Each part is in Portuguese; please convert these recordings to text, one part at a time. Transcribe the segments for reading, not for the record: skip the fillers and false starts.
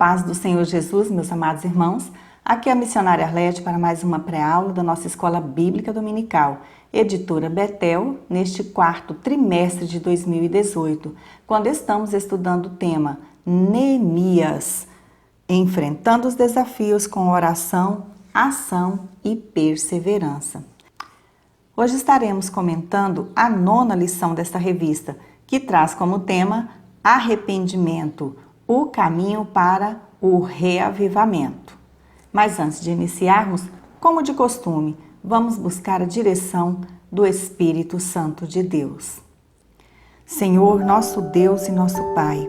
paz do Senhor Jesus, meus amados irmãos. Aqui é a missionária Arlete para mais uma pré-aula da nossa Escola Bíblica Dominical, editora Betel, neste quarto trimestre de 2018, quando estamos estudando o tema Neemias, enfrentando os desafios com oração, ação e perseverança. Hoje estaremos comentando a 9ª lição desta revista, que traz como tema Arrependimento, o caminho para o reavivamento. Mas antes de iniciarmos, como de costume, vamos buscar a direção do Espírito Santo de Deus. Senhor, nosso Deus e nosso Pai,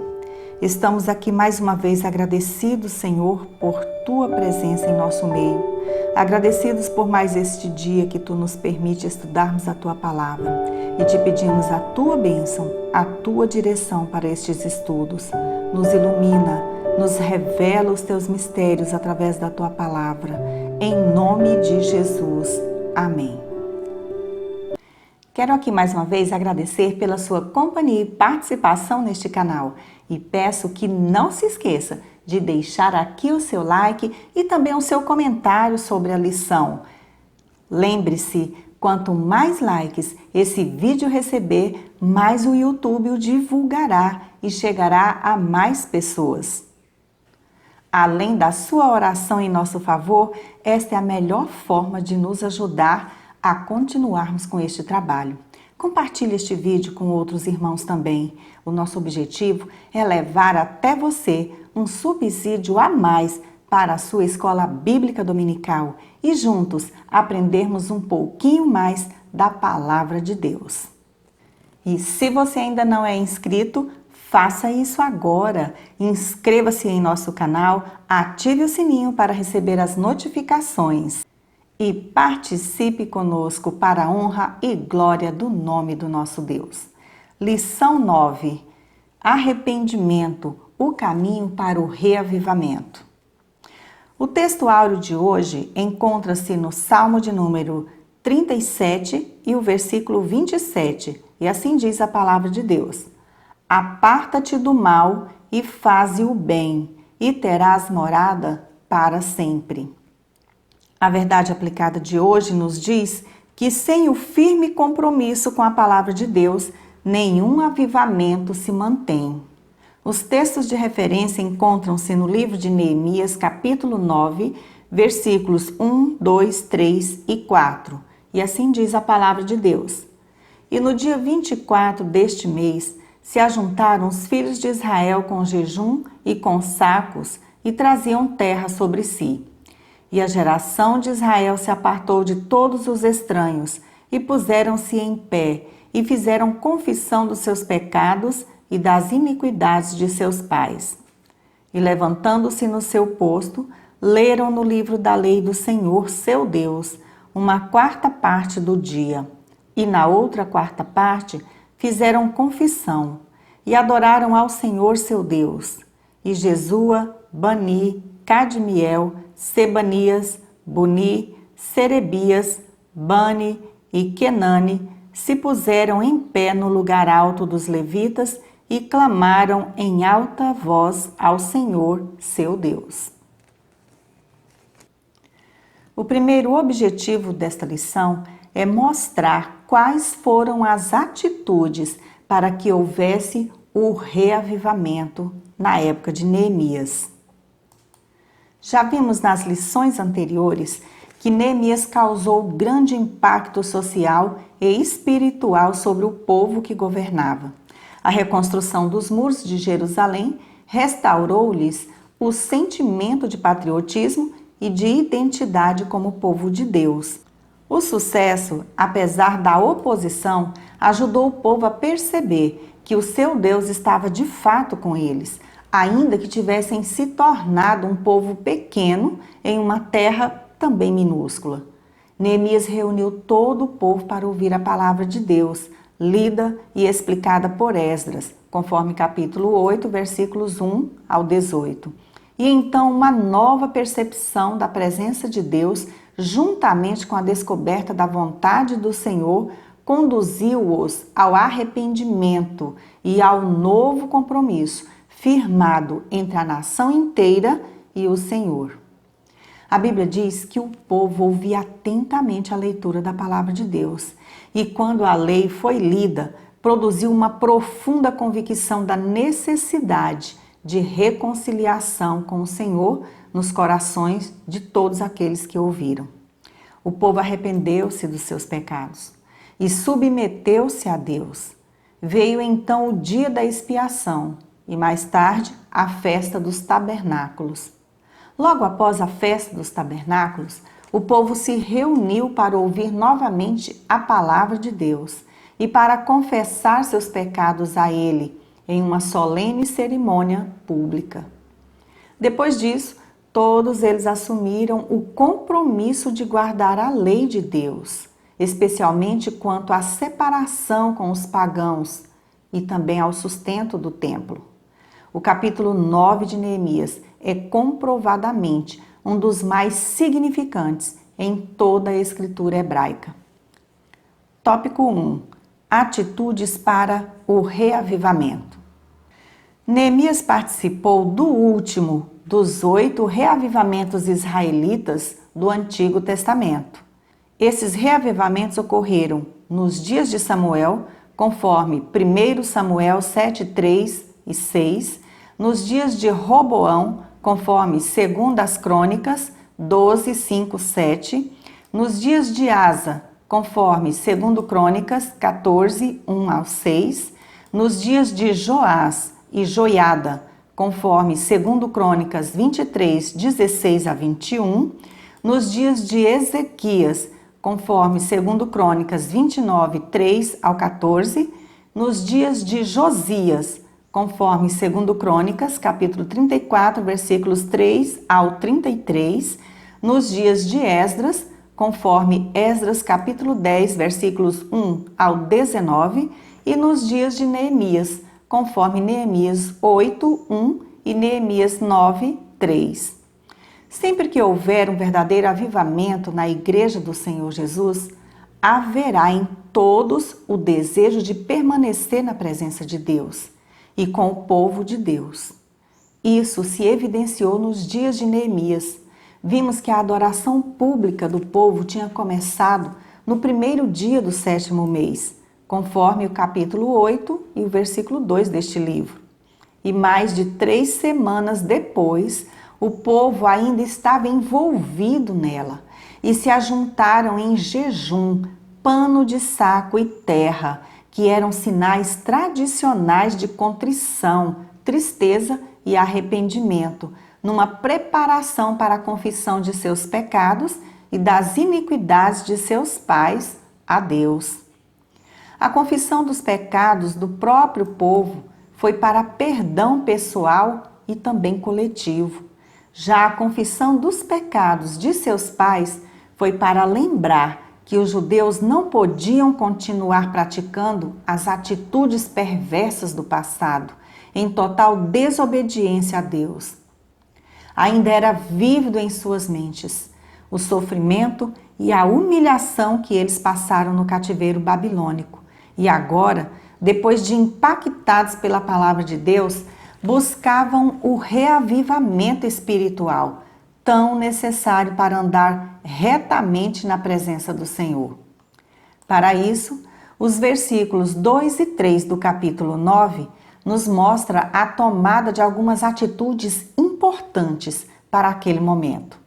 estamos aqui mais uma vez agradecidos, Senhor, por Tua presença em nosso meio. Agradecidos por mais este dia que Tu nos permite estudarmos a Tua Palavra e te pedimos a Tua bênção, a Tua direção para estes estudos. Nos ilumina, nos revela os Teus mistérios através da Tua Palavra. Em nome de Jesus. Amém. Quero aqui mais uma vez agradecer pela sua companhia e participação neste canal e peço que não se esqueça de deixar aqui o seu like e também o seu comentário sobre a lição. Lembre-se, quanto mais likes esse vídeo receber, mais o YouTube o divulgará e chegará a mais pessoas. Além da sua oração em nosso favor, esta é a melhor forma de nos ajudar a continuarmos com este trabalho. Compartilhe este vídeo com outros irmãos também. O nosso objetivo é levar até você um subsídio a mais para a sua escola bíblica dominical e juntos aprendermos um pouquinho mais da palavra de Deus. E se você ainda não é inscrito, faça isso agora. Inscreva-se em nosso canal, ative o sininho para receber as notificações e participe conosco para a honra e glória do nome do nosso Deus. Lição 9. Arrependimento, o caminho para o reavivamento. O texto áureo de hoje encontra-se no Salmo de número 37 e o versículo 27, e assim diz a palavra de Deus: Aparta-te do mal e faze o bem, e terás morada para sempre. A verdade aplicada de hoje nos diz que sem o firme compromisso com a palavra de Deus, nenhum avivamento se mantém. Os textos de referência encontram-se no livro de Neemias, capítulo 9, versículos 1, 2, 3 e 4. E assim diz a palavra de Deus: E no dia 24 deste mês, se ajuntaram os filhos de Israel com jejum e com sacos e traziam terra sobre si. E a geração de Israel se apartou de todos os estranhos e puseram-se em pé e fizeram confissão dos seus pecados e das iniquidades de seus pais. E levantando-se no seu posto, leram no livro da lei do Senhor, seu Deus, uma 4ª parte do dia. E na outra 4ª parte fizeram confissão e adoraram ao Senhor, seu Deus. E Jesua, Bani, Cadmiel, Sebanias, Buni, Serebias, Bani e Kenani se puseram em pé no lugar alto dos levitas e clamaram em alta voz ao Senhor, seu Deus. O primeiro objetivo desta lição é mostrar quais foram as atitudes para que houvesse o reavivamento na época de Neemias. Já vimos nas lições anteriores que Neemias causou grande impacto social e espiritual sobre o povo que governava. A reconstrução dos muros de Jerusalém restaurou-lhes o sentimento de patriotismo e de identidade como povo de Deus. O sucesso, apesar da oposição, ajudou o povo a perceber que o seu Deus estava de fato com eles, ainda que tivessem se tornado um povo pequeno em uma terra também minúscula. Neemias reuniu todo o povo para ouvir a palavra de Deus, lida e explicada por Esdras, conforme capítulo 8, versículos 1 ao 18. E então uma nova percepção da presença de Deus, juntamente com a descoberta da vontade do Senhor, conduziu-os ao arrependimento e ao novo compromisso, firmado entre a nação inteira e o Senhor. A Bíblia diz que o povo ouvia atentamente a leitura da palavra de Deus e, quando a lei foi lida, produziu uma profunda convicção da necessidade de reconciliação com o Senhor nos corações de todos aqueles que ouviram. O povo arrependeu-se dos seus pecados e submeteu-se a Deus. Veio então o dia da expiação e mais tarde a festa dos tabernáculos. Logo após a festa dos tabernáculos, o povo se reuniu para ouvir novamente a palavra de Deus e para confessar seus pecados a Ele em uma solene cerimônia pública. Depois disso, todos eles assumiram o compromisso de guardar a lei de Deus, especialmente quanto à separação com os pagãos e também ao sustento do templo. O capítulo 9 de Neemias é comprovadamente um dos mais significantes em toda a escritura hebraica. Tópico 1. Atitudes para o reavivamento. Neemias participou do último dos 8 reavivamentos israelitas do Antigo Testamento. Esses reavivamentos ocorreram nos dias de Samuel, conforme 1 Samuel 7, 3 e 6, nos dias de Roboão, conforme 2 Crônicas 12, 5, 7, nos dias de Asa, conforme 2 Crônicas 14, 1 ao 6, nos dias de Joás e Joiada, conforme 2 Crônicas 23, 16 a 21, nos dias de Ezequias, conforme 2 Crônicas 29, 3 ao 14, nos dias de Josias, conforme 2 Crônicas, capítulo 34, versículos 3 ao 33, nos dias de Esdras, conforme Esdras, capítulo 10, versículos 1 ao 19, e nos dias de Neemias, conforme Neemias 8, 1 e Neemias 9, 3. Sempre que houver um verdadeiro avivamento na Igreja do Senhor Jesus, haverá em todos o desejo de permanecer na presença de Deus e com o povo de Deus. Isso se evidenciou nos dias de Neemias. Vimos que a adoração pública do povo tinha começado no primeiro dia do 7º mês, conforme o capítulo 8 e o versículo 2 deste livro. E mais de 3 semanas depois, o povo ainda estava envolvido nela e se ajuntaram em jejum, pano de saco e terra, que eram sinais tradicionais de contrição, tristeza e arrependimento, numa preparação para a confissão de seus pecados e das iniquidades de seus pais a Deus. A confissão dos pecados do próprio povo foi para perdão pessoal e também coletivo. Já a confissão dos pecados de seus pais foi para lembrar que os judeus não podiam continuar praticando as atitudes perversas do passado, em total desobediência a Deus. Ainda era vívido em suas mentes o sofrimento e a humilhação que eles passaram no cativeiro babilônico. E agora, depois de impactados pela palavra de Deus, buscavam o reavivamento espiritual, tão necessário para andar retamente na presença do Senhor. Para isso, os versículos 2 e 3 do capítulo 9 nos mostra a tomada de algumas atitudes importantes para aquele momento.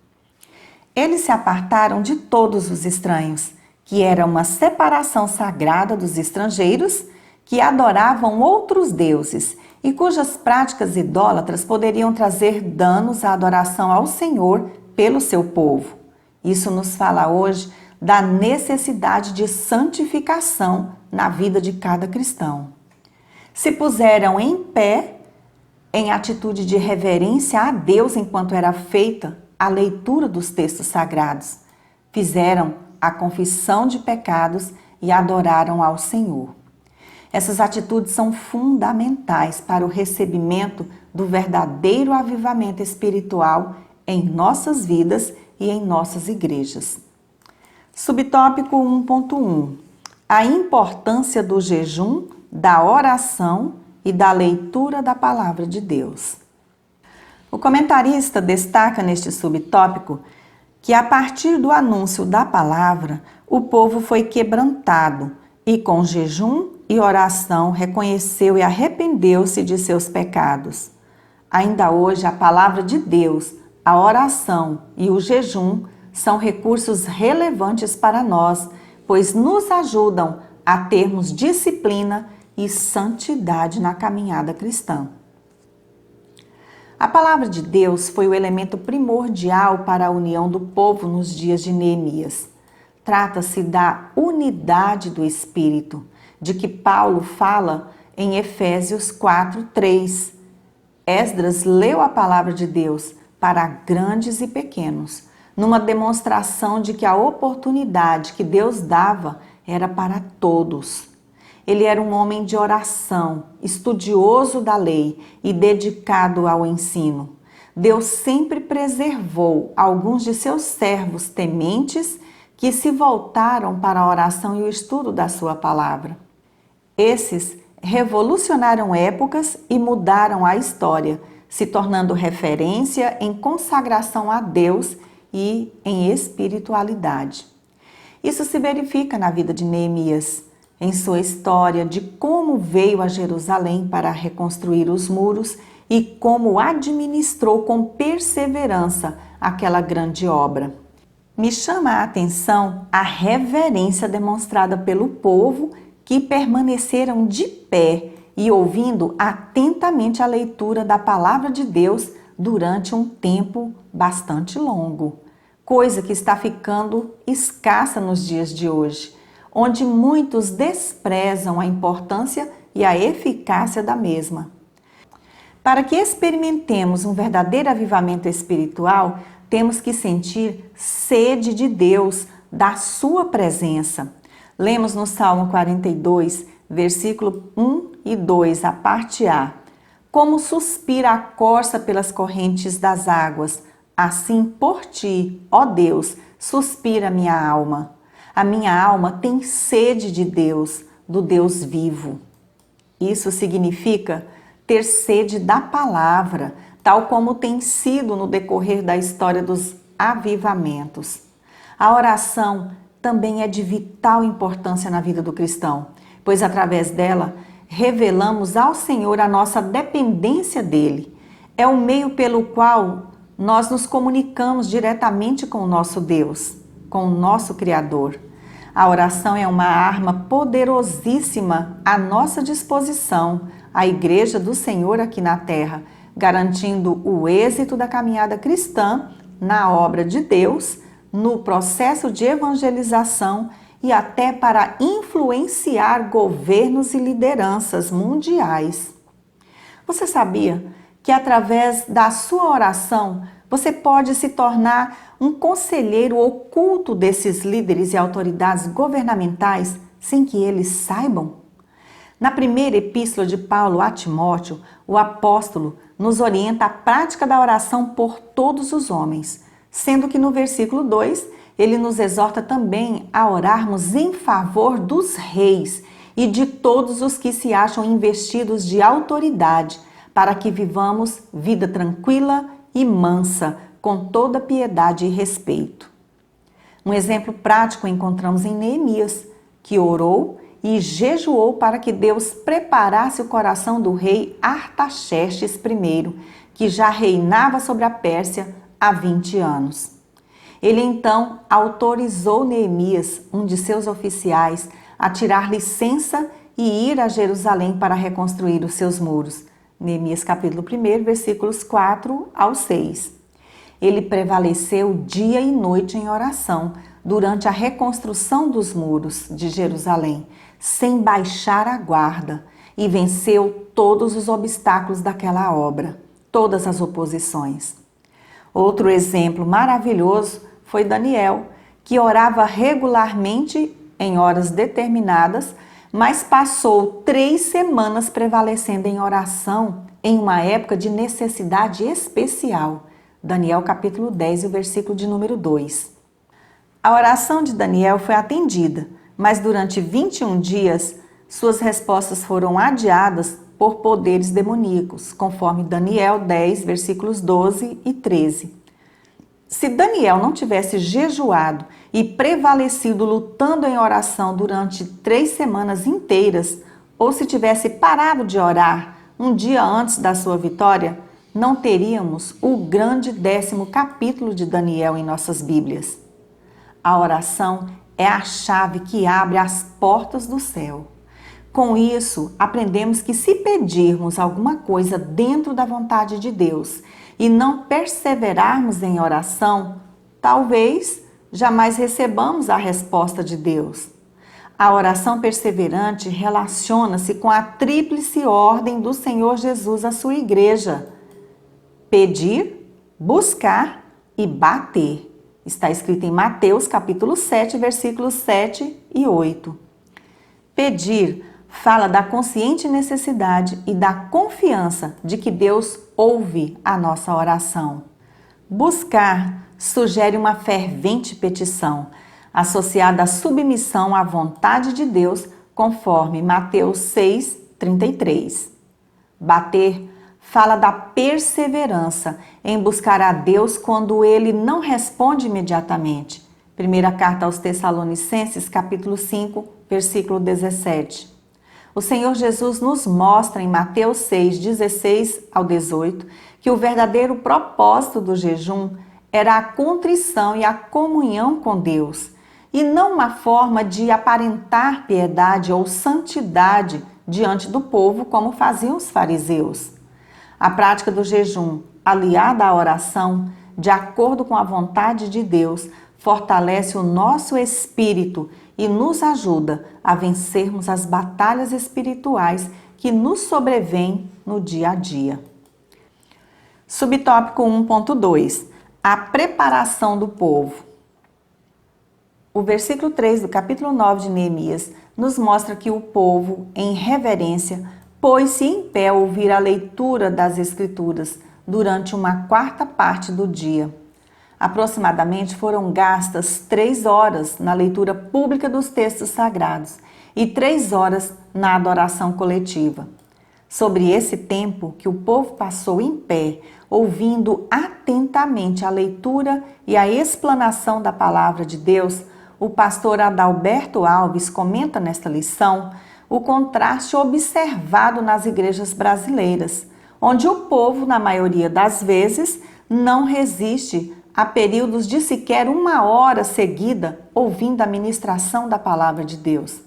Eles se apartaram de todos os estranhos, que era uma separação sagrada dos estrangeiros que adoravam outros deuses e cujas práticas idólatras poderiam trazer danos à adoração ao Senhor pelo seu povo. Isso nos fala hoje da necessidade de santificação na vida de cada cristão. Se puseram em pé, em atitude de reverência a Deus enquanto era feita a leitura dos textos sagrados. Fizeram a confissão de pecados e adoraram ao Senhor. Essas atitudes são fundamentais para o recebimento do verdadeiro avivamento espiritual em nossas vidas e em nossas igrejas. Subtópico 1.1. A importância do jejum, da oração e da leitura da palavra de Deus. O comentarista destaca neste subtópico que a partir do anúncio da palavra, o povo foi quebrantado e com jejum e oração reconheceu e arrependeu-se de seus pecados. Ainda hoje, a palavra de Deus, a oração e o jejum são recursos relevantes para nós, pois nos ajudam a termos disciplina e santidade na caminhada cristã. A palavra de Deus foi o elemento primordial para a união do povo nos dias de Neemias. Trata-se da unidade do Espírito, de que Paulo fala em Efésios 4:3. Esdras leu a palavra de Deus para grandes e pequenos, numa demonstração de que a oportunidade que Deus dava era para todos. Ele era um homem de oração, estudioso da lei e dedicado ao ensino. Deus sempre preservou alguns de seus servos tementes que se voltaram para a oração e o estudo da sua palavra. Esses revolucionaram épocas e mudaram a história, se tornando referência em consagração a Deus e em espiritualidade. Isso se verifica na vida de Neemias, em sua história de como veio a Jerusalém para reconstruir os muros e como administrou com perseverança aquela grande obra. Me chama a atenção a reverência demonstrada pelo povo que permaneceram de pé e ouvindo atentamente a leitura da palavra de Deus durante um tempo bastante longo, coisa que está ficando escassa nos dias de hoje, onde muitos desprezam a importância e a eficácia da mesma. Para que experimentemos um verdadeiro avivamento espiritual, temos que sentir sede de Deus, da sua presença. Lemos no Salmo 42, versículo 1 e 2, a parte A. Como suspira a corça pelas correntes das águas, assim por ti, ó Deus, suspira minha alma. A minha alma tem sede de Deus, do Deus vivo. Isso significa ter sede da palavra, tal como tem sido no decorrer da história dos avivamentos. A oração também é de vital importância na vida do cristão, pois através dela revelamos ao Senhor a nossa dependência dele. É o meio pelo qual nós nos comunicamos diretamente com o nosso Deus, com o nosso Criador. A oração é uma arma poderosíssima à nossa disposição, a Igreja do Senhor aqui na Terra, garantindo o êxito da caminhada cristã na obra de Deus, no processo de evangelização e até para influenciar governos e lideranças mundiais. Você sabia que através da sua oração você pode se tornar um conselheiro oculto desses líderes e autoridades governamentais sem que eles saibam? Na primeira epístola de Paulo a Timóteo, o apóstolo nos orienta a prática da oração por todos os homens, sendo que no versículo 2 ele nos exorta também a orarmos em favor dos reis e de todos os que se acham investidos de autoridade, para que vivamos vida tranquila e mansa, com toda piedade e respeito. Um exemplo prático encontramos em Neemias, que orou e jejuou para que Deus preparasse o coração do rei Artaxerxes I, que já reinava sobre a Pérsia há 20 anos. Ele então autorizou Neemias, um de seus oficiais, a tirar licença e ir a Jerusalém para reconstruir os seus muros. Neemias capítulo 1, versículos 4 ao 6. Ele prevaleceu dia e noite em oração durante a reconstrução dos muros de Jerusalém, sem baixar a guarda, e venceu todos os obstáculos daquela obra, todas as oposições. Outro exemplo maravilhoso foi Daniel, que orava regularmente em horas determinadas, mas passou 3 semanas prevalecendo em oração em uma época de necessidade especial. Daniel capítulo 10, o versículo de número 2. A oração de Daniel foi atendida, mas durante 21 dias suas respostas foram adiadas por poderes demoníacos, conforme Daniel 10, versículos 12 e 13. Se Daniel não tivesse jejuado e prevalecido lutando em oração durante 3 semanas inteiras, ou se tivesse parado de orar um dia antes da sua vitória, não teríamos o grande 10º capítulo de Daniel em nossas Bíblias. A oração é a chave que abre as portas do céu. Com isso, aprendemos que se pedirmos alguma coisa dentro da vontade de Deus e não perseverarmos em oração, talvez jamais recebamos a resposta de Deus. A oração perseverante relaciona-se com a tríplice ordem do Senhor Jesus à sua igreja: pedir, buscar e bater. Está escrito em Mateus capítulo 7, versículos 7 e 8. Pedir fala da consciente necessidade e da confiança de que Deus ouve a nossa oração. Buscar sugere uma fervente petição, associada à submissão à vontade de Deus, conforme Mateus 6, 33. Bater fala da perseverança em buscar a Deus quando Ele não responde imediatamente. Primeira carta aos Tessalonicenses, capítulo 5, versículo 17. O Senhor Jesus nos mostra em Mateus 6, 16 ao 18, que o verdadeiro propósito do jejum era a contrição e a comunhão com Deus, e não uma forma de aparentar piedade ou santidade diante do povo, como faziam os fariseus. A prática do jejum, aliada à oração, de acordo com a vontade de Deus, fortalece o nosso espírito e nos ajuda a vencermos as batalhas espirituais que nos sobrevêm no dia a dia. Subtópico 1.2. A preparação do povo. O versículo 3 do capítulo 9 de Neemias nos mostra que o povo, em reverência, pôs-se em pé a ouvir a leitura das Escrituras durante uma quarta parte do dia. Aproximadamente foram gastas 3 horas na leitura pública dos textos sagrados e 3 horas na adoração coletiva. Sobre esse tempo que o povo passou em pé, ouvindo atentamente a leitura e a explanação da palavra de Deus, o pastor Adalberto Alves comenta nesta lição o contraste observado nas igrejas brasileiras, onde o povo, na maioria das vezes, não resiste a períodos de sequer 1 hora seguida ouvindo a ministração da palavra de Deus.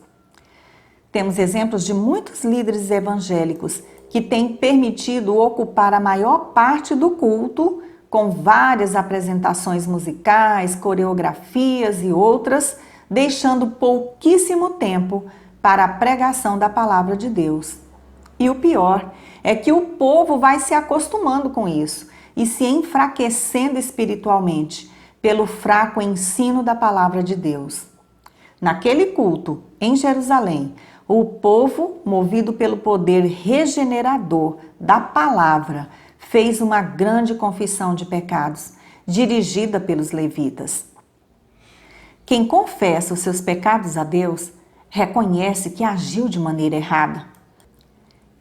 Temos exemplos de muitos líderes evangélicos que têm permitido ocupar a maior parte do culto com várias apresentações musicais, coreografias e outras, deixando pouquíssimo tempo para a pregação da palavra de Deus. E o pior é que o povo vai se acostumando com isso e se enfraquecendo espiritualmente pelo fraco ensino da palavra de Deus. Naquele culto, em Jerusalém, o povo, movido pelo poder regenerador da palavra, fez uma grande confissão de pecados, dirigida pelos levitas. Quem confessa os seus pecados a Deus, reconhece que agiu de maneira errada,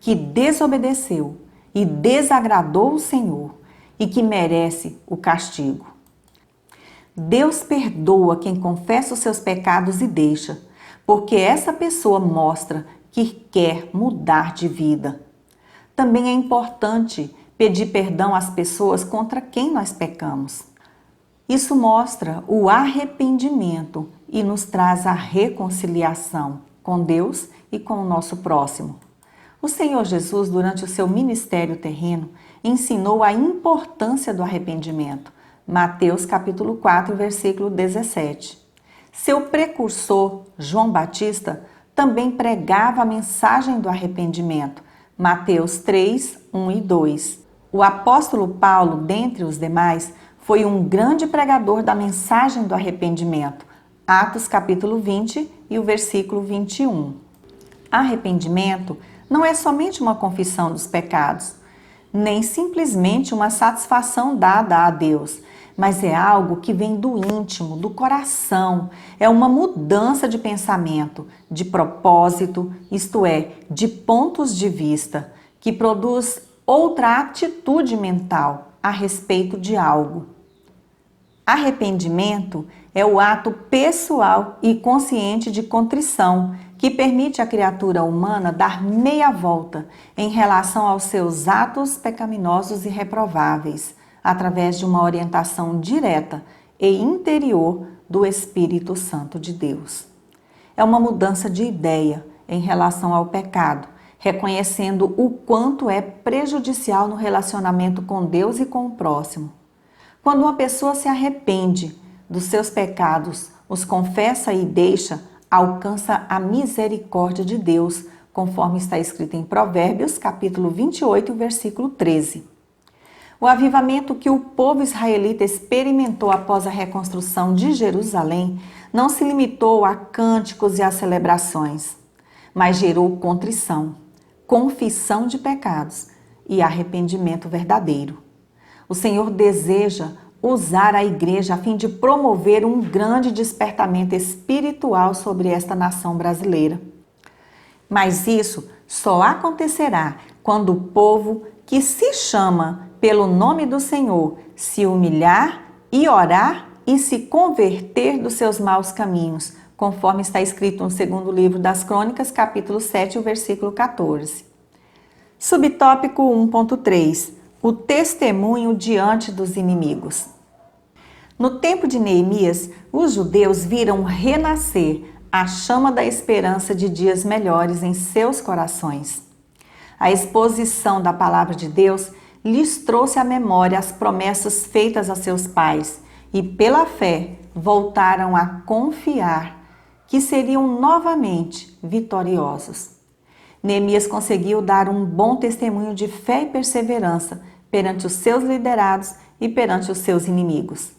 que desobedeceu e desagradou o Senhor e que merece o castigo. Deus perdoa quem confessa os seus pecados e deixa, porque essa pessoa mostra que quer mudar de vida. Também é importante pedir perdão às pessoas contra quem nós pecamos. Isso mostra o arrependimento e nos traz a reconciliação com Deus e com o nosso próximo. O Senhor Jesus, durante o seu ministério terreno, ensinou a importância do arrependimento. Mateus capítulo 4, versículo 17. Seu precursor, João Batista, também pregava a mensagem do arrependimento. Mateus 3, 1 e 2. O apóstolo Paulo, dentre os demais, foi um grande pregador da mensagem do arrependimento. Atos capítulo 20 e o versículo 21. Arrependimento não é somente uma confissão dos pecados, nem simplesmente uma satisfação dada a Deus, mas é algo que vem do íntimo, do coração. É uma mudança de pensamento, de propósito, isto é, de pontos de vista, que produz outra atitude mental a respeito de algo. Arrependimento é o ato pessoal e consciente de contrição que permite à criatura humana dar meia volta em relação aos seus atos pecaminosos e reprováveis, através de uma orientação direta e interior do Espírito Santo de Deus. É uma mudança de ideia em relação ao pecado, reconhecendo o quanto é prejudicial no relacionamento com Deus e com o próximo. Quando uma pessoa se arrepende dos seus pecados, os confessa e deixa, alcança a misericórdia de Deus, conforme está escrito em Provérbios, capítulo 28, versículo 13. O avivamento que o povo israelita experimentou após a reconstrução de Jerusalém não se limitou a cânticos e a celebrações, mas gerou contrição, confissão de pecados e arrependimento verdadeiro. O Senhor deseja usar a igreja a fim de promover um grande despertamento espiritual sobre esta nação brasileira. Mas isso só acontecerá quando o povo que se chama pelo nome do Senhor se humilhar e orar e se converter dos seus maus caminhos, conforme está escrito no segundo livro das Crônicas, capítulo 7, versículo 14. Subtópico 1.3. O testemunho diante dos inimigos. No tempo de Neemias, os judeus viram renascer a chama da esperança de dias melhores em seus corações. A exposição da palavra de Deus lhes trouxe à memória as promessas feitas a seus pais e, pela fé, voltaram a confiar que seriam novamente vitoriosos. Neemias conseguiu dar um bom testemunho de fé e perseverança perante os seus liderados e perante os seus inimigos.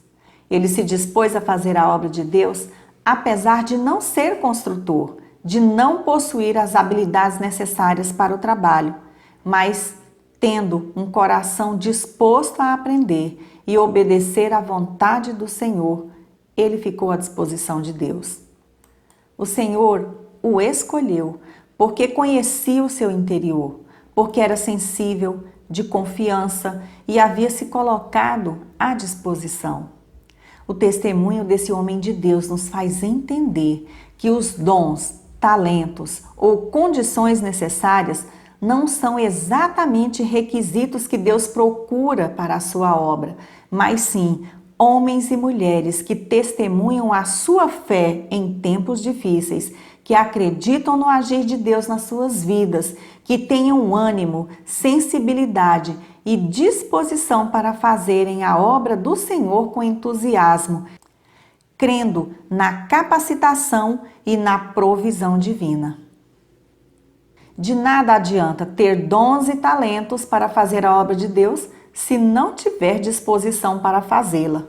Ele se dispôs a fazer a obra de Deus, apesar de não ser construtor, de não possuir as habilidades necessárias para o trabalho, mas tendo um coração disposto a aprender e obedecer à vontade do Senhor, ele ficou à disposição de Deus. O Senhor o escolheu porque conhecia o seu interior, porque era sensível, de confiança e havia se colocado à disposição. O testemunho desse homem de Deus nos faz entender que os dons, talentos ou condições necessárias não são exatamente requisitos que Deus procura para a sua obra, mas sim homens e mulheres que testemunham a sua fé em tempos difíceis, que acreditam no agir de Deus nas suas vidas, que tenham ânimo, sensibilidade e disposição para fazerem a obra do Senhor com entusiasmo, crendo na capacitação e na provisão divina. De nada adianta ter dons e talentos para fazer a obra de Deus se não tiver disposição para fazê-la.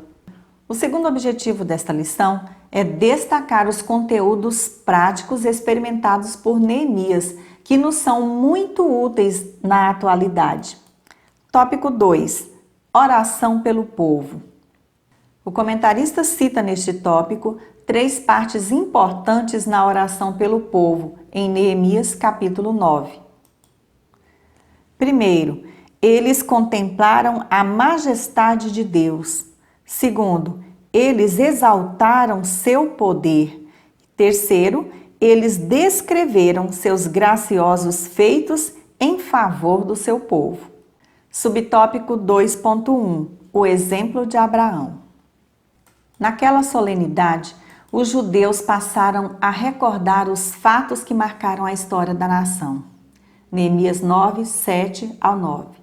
O segundo objetivo desta lição é destacar os conteúdos práticos experimentados por Neemias, que nos são muito úteis na atualidade. Tópico 2. Oração pelo povo. O comentarista cita neste tópico 3 partes importantes na oração pelo povo, em Neemias capítulo 9. Primeiro, eles contemplaram a majestade de Deus. Segundo, eles exaltaram seu poder. Terceiro, eles descreveram seus graciosos feitos em favor do seu povo. Subtópico 2.1. O exemplo de Abraão. Naquela solenidade, os judeus passaram a recordar os fatos que marcaram a história da nação. Neemias 9, 7 ao 9.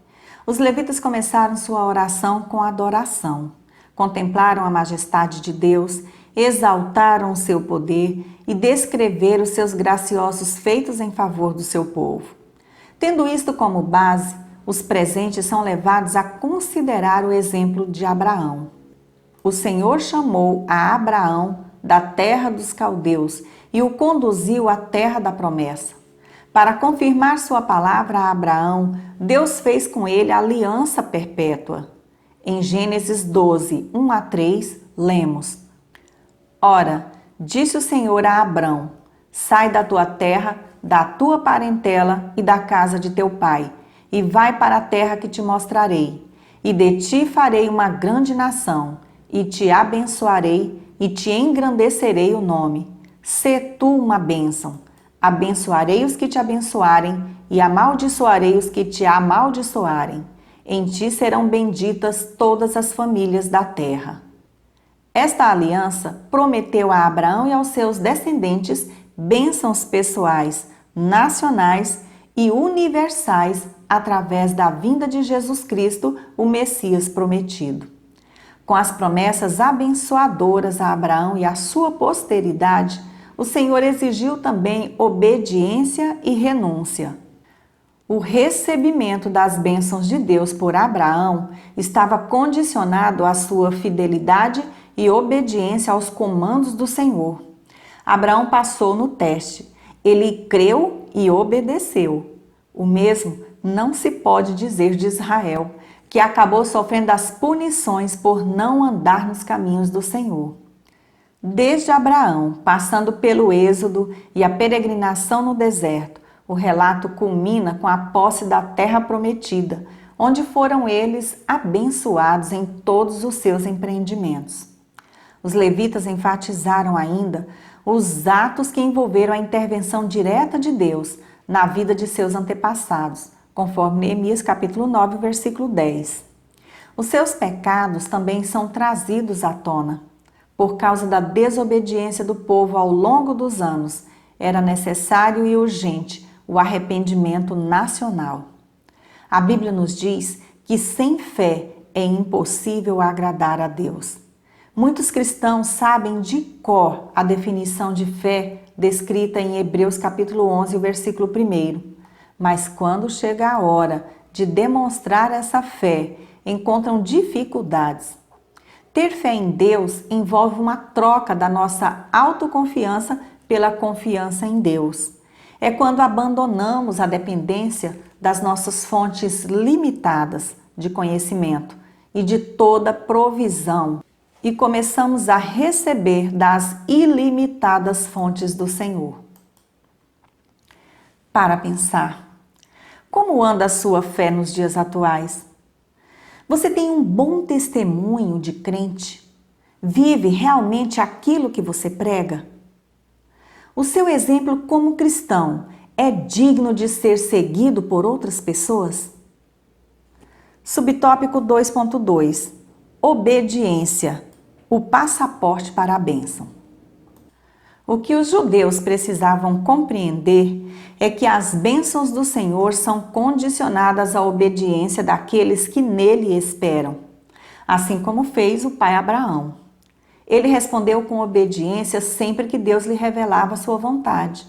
Os levitas começaram sua oração com adoração. Contemplaram a majestade de Deus, exaltaram o seu poder e descreveram os seus graciosos feitos em favor do seu povo. Tendo isto como base, os presentes são levados a considerar o exemplo de Abraão. O Senhor chamou a Abraão da terra dos caldeus e o conduziu à terra da promessa. Para confirmar sua palavra a Abraão, Deus fez com ele aliança perpétua. Em Gênesis 12, 1 a 3, lemos: Ora, disse o Senhor a Abrão: sai da tua terra, da tua parentela e da casa de teu pai, e vai para a terra que te mostrarei. E de ti farei uma grande nação, e te abençoarei, e te engrandecerei o nome. Sê tu uma bênção. Abençoarei os que te abençoarem, e amaldiçoarei os que te amaldiçoarem. Em ti serão benditas todas as famílias da terra. Esta aliança prometeu a Abraão e aos seus descendentes bênçãos pessoais, nacionais e universais através da vinda de Jesus Cristo, o Messias prometido. Com as promessas abençoadoras a Abraão e à sua posteridade, o Senhor exigiu também obediência e renúncia. O recebimento das bênçãos de Deus por Abraão estava condicionado à sua fidelidade e obediência aos comandos do Senhor. Abraão passou no teste. Ele creu e obedeceu. O mesmo não se pode dizer de Israel, que acabou sofrendo as punições por não andar nos caminhos do Senhor. Desde Abraão, passando pelo Êxodo e a peregrinação no deserto, o relato culmina com a posse da terra prometida, onde foram eles abençoados em todos os seus empreendimentos. Os levitas enfatizaram ainda os atos que envolveram a intervenção direta de Deus na vida de seus antepassados, conforme Neemias capítulo 9, versículo 10. Os seus pecados também são trazidos à tona. Por causa da desobediência do povo ao longo dos anos, era necessário e urgente o arrependimento nacional. A Bíblia nos diz que sem fé é impossível agradar a Deus. Muitos cristãos sabem de cor a definição de fé descrita em Hebreus capítulo 11, versículo 1. Mas quando chega a hora de demonstrar essa fé, encontram dificuldades. Ter fé em Deus envolve uma troca da nossa autoconfiança pela confiança em Deus. É quando abandonamos a dependência das nossas fontes limitadas de conhecimento e de toda provisão e começamos a receber das ilimitadas fontes do Senhor. Para pensar, como anda a sua fé nos dias atuais? Você tem um bom testemunho de crente? Vive realmente aquilo que você prega? O seu exemplo como cristão é digno de ser seguido por outras pessoas? Subtópico 2.2 Obediência, o passaporte para a bênção. O que os judeus precisavam compreender é que as bênçãos do Senhor são condicionadas à obediência daqueles que nele esperam, assim como fez o pai Abraão. Ele respondeu com obediência sempre que Deus lhe revelava sua vontade.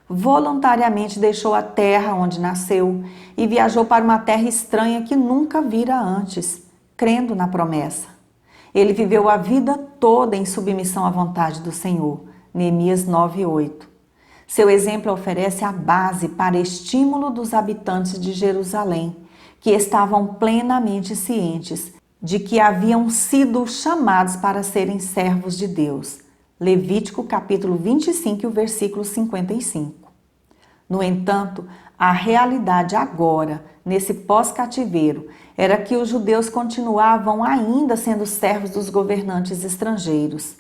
Voluntariamente deixou a terra onde nasceu e viajou para uma terra estranha que nunca vira antes, crendo na promessa. Ele viveu a vida toda em submissão à vontade do Senhor. Neemias 9:8. Seu exemplo oferece a base para estímulo dos habitantes de Jerusalém, que estavam plenamente cientes de que haviam sido chamados para serem servos de Deus. Levítico capítulo 25, versículo 55. No entanto, a realidade agora, nesse pós-cativeiro, era que os judeus continuavam ainda sendo servos dos governantes estrangeiros.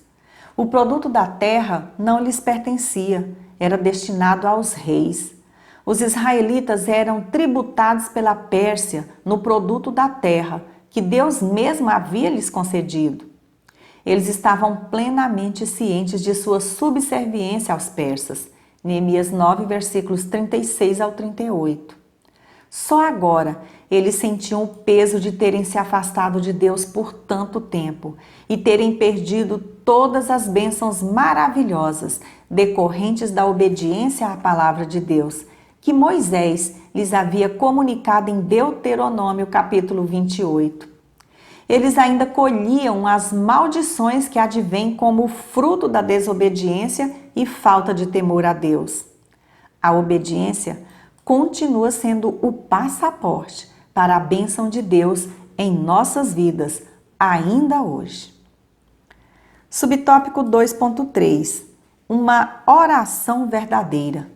O produto da terra não lhes pertencia, era destinado aos reis. Os israelitas eram tributados pela Pérsia no produto da terra, que Deus mesmo havia lhes concedido. Eles estavam plenamente cientes de sua subserviência aos persas. Neemias 9, versículos 36 ao 38. Só agora eles sentiam o peso de terem se afastado de Deus por tanto tempo e terem perdido todas as bênçãos maravilhosas decorrentes da obediência à palavra de Deus, que Moisés lhes havia comunicado em Deuteronômio capítulo 28. Eles ainda colhiam as maldições que advêm como fruto da desobediência e falta de temor a Deus. A obediência continua sendo o passaporte para a bênção de Deus em nossas vidas, ainda hoje. Subtópico 2.3 Uma oração verdadeira.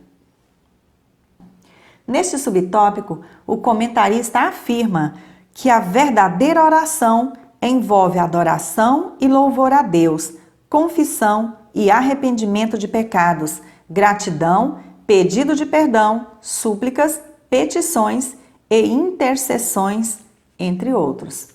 Neste subtópico, o comentarista afirma que a verdadeira oração envolve adoração e louvor a Deus, confissão e arrependimento de pecados, gratidão, pedido de perdão, súplicas, petições e intercessões, entre outros.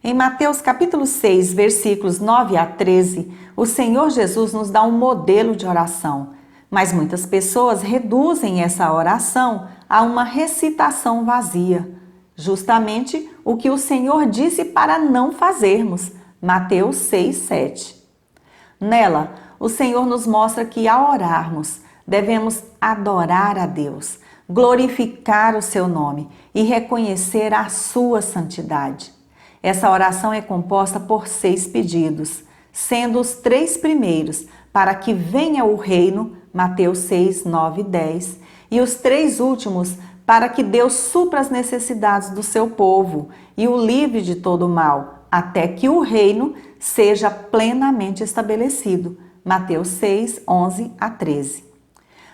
Em Mateus capítulo 6, versículos 9 a 13, o Senhor Jesus nos dá um modelo de oração, mas muitas pessoas reduzem essa oração a uma recitação vazia, justamente o que o Senhor disse para não fazermos, Mateus 6, 7. Nela, o Senhor nos mostra que ao orarmos, devemos adorar a Deus, glorificar o seu nome e reconhecer a sua santidade. Essa oração é composta por 6 pedidos, sendo os 3 primeiros para que venha o reino, Mateus 6, 9 e 10, e os 3 últimos para que Deus supra as necessidades do seu povo e o livre de todo o mal, até que o reino seja plenamente estabelecido, Mateus 6, 11 a 13.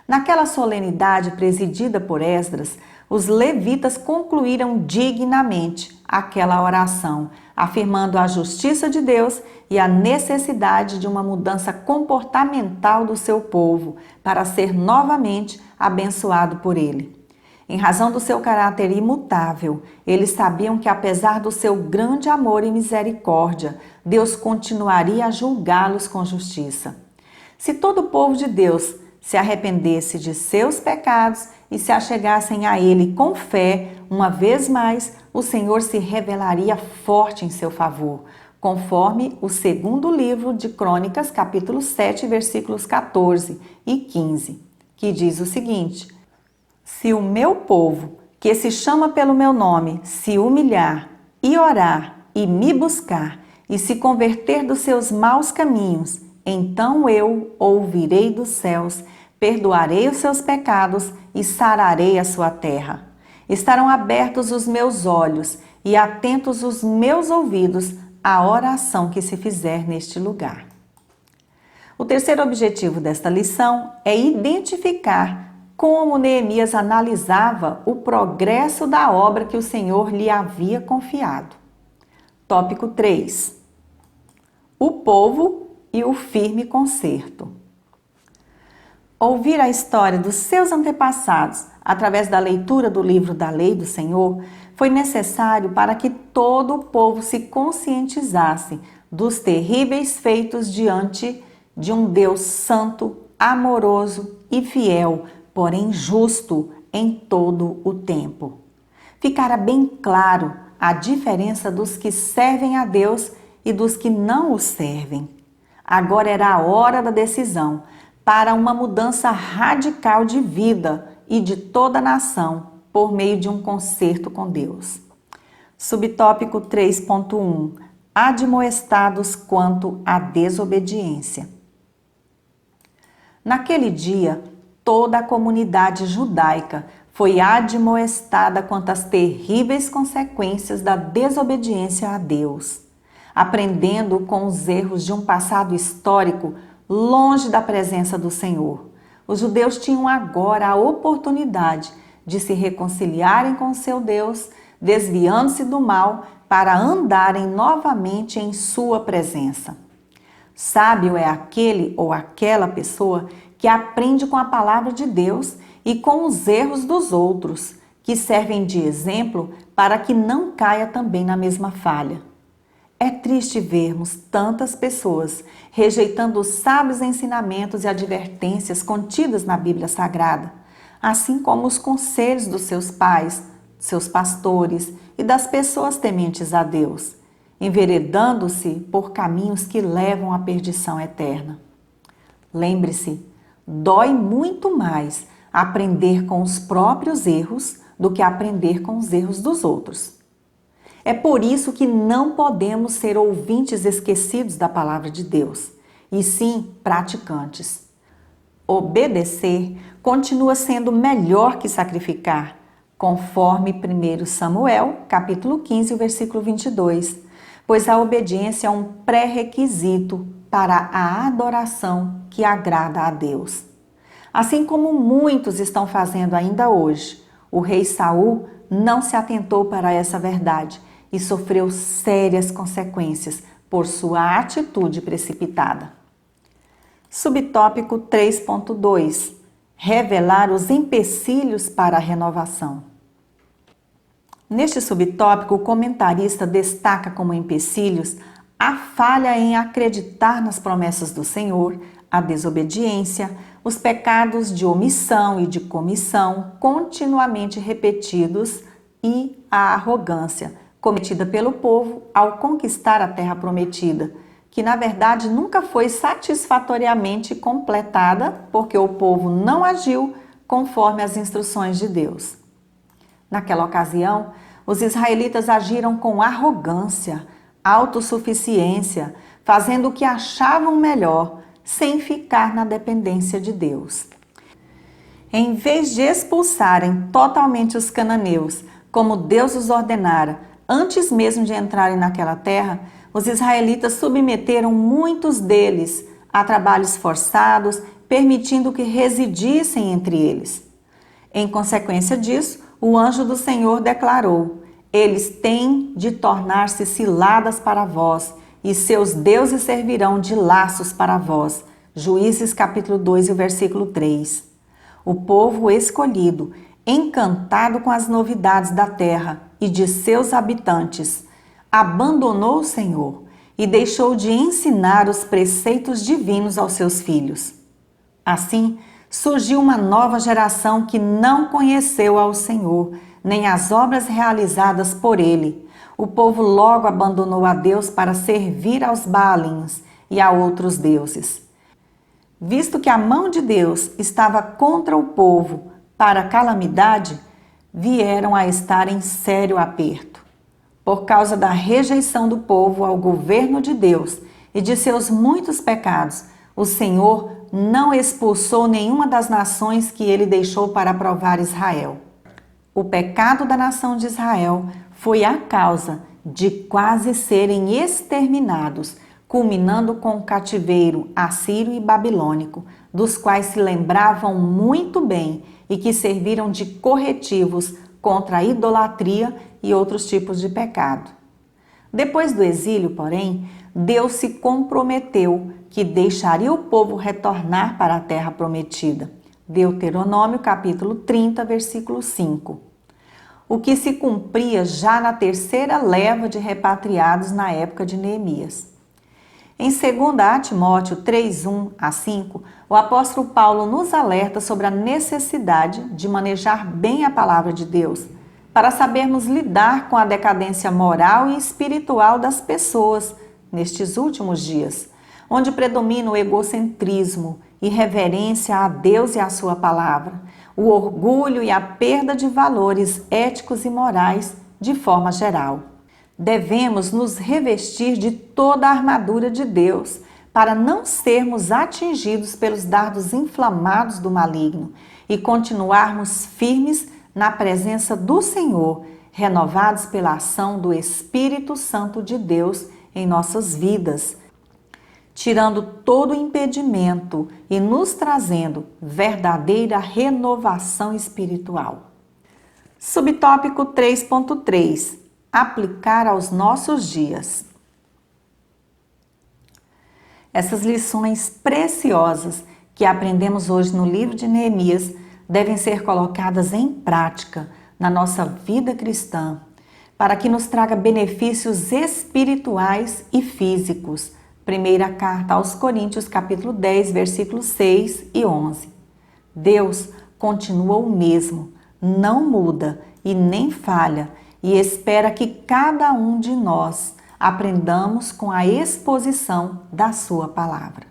Naquela solenidade presidida por Esdras, os levitas concluíram dignamente aquela oração, afirmando a justiça de Deus e a necessidade de uma mudança comportamental do seu povo para ser novamente abençoado por ele. Em razão do seu caráter imutável, eles sabiam que, apesar do seu grande amor e misericórdia, Deus continuaria a julgá-los com justiça. Se todo o povo de Deus se arrependesse de seus pecados e se achegassem a Ele com fé, uma vez mais, o Senhor se revelaria forte em seu favor, conforme o segundo livro de Crônicas, capítulo 7, versículos 14 e 15, que diz o seguinte: Se o meu povo, que se chama pelo meu nome, se humilhar e orar e me buscar e se converter dos seus maus caminhos, então eu ouvirei dos céus, perdoarei os seus pecados e sararei a sua terra. Estarão abertos os meus olhos e atentos os meus ouvidos à oração que se fizer neste lugar. O terceiro objetivo desta lição é identificar como Neemias analisava o progresso da obra que o Senhor lhe havia confiado. Tópico 3. O povo e o firme conserto. Ouvir a história dos seus antepassados através da leitura do livro da Lei do Senhor foi necessário para que todo o povo se conscientizasse dos terríveis feitos diante de um Deus santo, amoroso e fiel, porém justo em todo o tempo. Ficara bem claro a diferença dos que servem a Deus e dos que não o servem. Agora era a hora da decisão para uma mudança radical de vida e de toda a nação por meio de um concerto com Deus. Subtópico 3.1. Admoestados quanto à desobediência. Naquele dia, toda a comunidade judaica foi admoestada quanto às terríveis consequências da desobediência a Deus, aprendendo com os erros de um passado histórico longe da presença do Senhor. Os judeus tinham agora a oportunidade de se reconciliarem com seu Deus, desviando-se do mal para andarem novamente em sua presença. Sábio é aquele ou aquela pessoa que aprende com a palavra de Deus e com os erros dos outros, que servem de exemplo para que não caia também na mesma falha. É triste vermos tantas pessoas rejeitando os sábios ensinamentos e advertências contidas na Bíblia Sagrada, assim como os conselhos dos seus pais, seus pastores e das pessoas tementes a Deus, enveredando-se por caminhos que levam à perdição eterna. Lembre-se, dói muito mais aprender com os próprios erros do que aprender com os erros dos outros. É por isso que não podemos ser ouvintes esquecidos da palavra de Deus, e sim praticantes. Obedecer continua sendo melhor que sacrificar, conforme 1 Samuel, capítulo 15, versículo 22, pois a obediência é um pré-requisito para a adoração que agrada a Deus. Assim como muitos estão fazendo ainda hoje, O rei Saul não se atentou para essa verdade e sofreu sérias consequências por sua atitude precipitada. Subtópico 3.2: Revelar os empecilhos para a renovação. Neste subtópico, o comentarista destaca como empecilhos a falha em acreditar nas promessas do Senhor, a desobediência, os pecados de omissão e de comissão continuamente repetidos e a arrogância cometida pelo povo ao conquistar a terra prometida, que na verdade nunca foi satisfatoriamente completada porque o povo não agiu conforme as instruções de Deus. Naquela ocasião, os israelitas agiram com arrogância, autossuficiência, fazendo o que achavam melhor, sem ficar na dependência de Deus. Em vez de expulsarem totalmente os cananeus, como Deus os ordenara, antes mesmo de entrarem naquela terra, os israelitas submeteram muitos deles a trabalhos forçados, permitindo que residissem entre eles. Em consequência disso, o anjo do Senhor declarou: eles têm de tornar-se ciladas para vós, e seus deuses servirão de laços para vós. Juízes capítulo 2, versículo 3. O povo escolhido, encantado com as novidades da terra e de seus habitantes, abandonou o Senhor e deixou de ensinar os preceitos divinos aos seus filhos. Assim, surgiu uma nova geração que não conheceu ao Senhor, nem as obras realizadas por ele. O povo logo abandonou a Deus para servir aos Baalins e a outros deuses. Visto que a mão de Deus estava contra o povo para a calamidade, vieram a estar em sério aperto. Por causa da rejeição do povo ao governo de Deus e de seus muitos pecados, o Senhor não expulsou nenhuma das nações que ele deixou para provar Israel. O pecado da nação de Israel foi a causa de quase serem exterminados, culminando com o cativeiro assírio e babilônico, dos quais se lembravam muito bem e que serviram de corretivos contra a idolatria e outros tipos de pecado. Depois do exílio, porém, Deus se comprometeu que deixaria o povo retornar para a terra prometida. Deuteronômio capítulo 30, versículo 5. O que se cumpria já na terceira leva de repatriados na época de Neemias. Em 2 Timóteo 3, 1 a 5, o apóstolo Paulo nos alerta sobre a necessidade de manejar bem a palavra de Deus, para sabermos lidar com a decadência moral e espiritual das pessoas nestes últimos dias, onde predomina o egocentrismo, irreverência a Deus e a sua palavra, o orgulho e a perda de valores éticos e morais de forma geral. Devemos nos revestir de toda a armadura de Deus para não sermos atingidos pelos dardos inflamados do maligno e continuarmos firmes na presença do Senhor, renovados pela ação do Espírito Santo de Deus em nossas vidas, tirando todo o impedimento e nos trazendo verdadeira renovação espiritual. Subtópico 3.3: Aplicar aos nossos dias. Essas lições preciosas que aprendemos hoje no livro de Neemias devem ser colocadas em prática na nossa vida cristã, para que nos traga benefícios espirituais e físicos. Primeira carta aos Coríntios, capítulo 10, versículos 6 e 11. Deus continua o mesmo, não muda e nem falha, e espera que cada um de nós aprendamos com a exposição da sua palavra.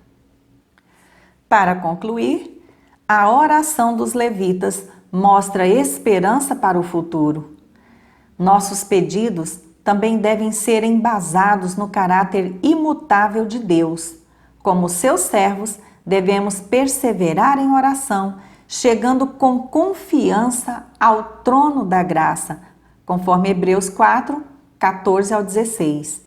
Para concluir, a oração dos levitas mostra esperança para o futuro. Nossos pedidos também devem ser embasados no caráter imutável de Deus. Como seus servos, devemos perseverar em oração, chegando com confiança ao trono da graça, conforme Hebreus 4, 14 ao 16.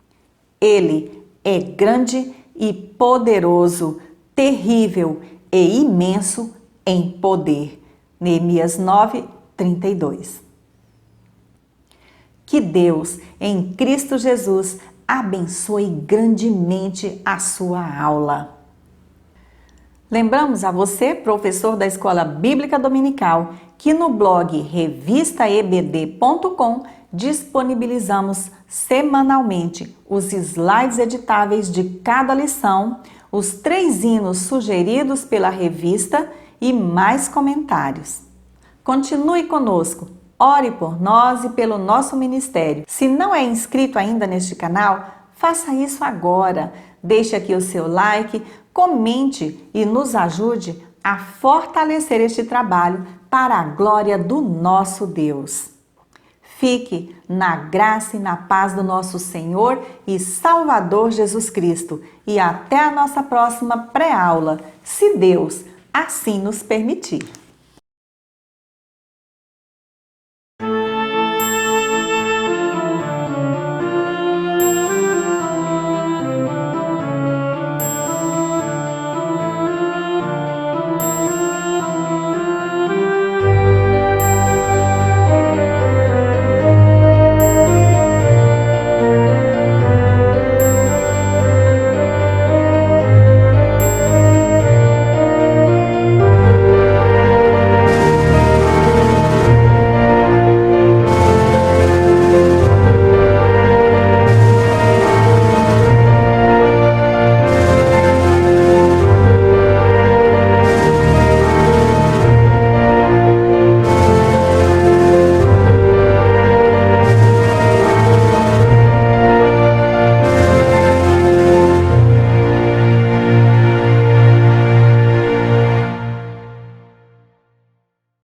Ele é grande e poderoso, terrível e imenso em poder. Neemias 9, 32. Que Deus, em Cristo Jesus, abençoe grandemente a sua aula. Lembramos a você, professor da Escola Bíblica Dominical, que no blog revistaebd.com disponibilizamos semanalmente os slides editáveis de cada lição, os 3 hinos sugeridos pela revista e mais comentários. Continue conosco, ore por nós e pelo nosso ministério. Se não é inscrito ainda neste canal, faça isso agora. Deixe aqui o seu like, comente e nos ajude a fortalecer este trabalho para a glória do nosso Deus. Fique na graça e na paz do nosso Senhor e Salvador Jesus Cristo. E até a nossa próxima pré-aula, se Deus assim nos permitir.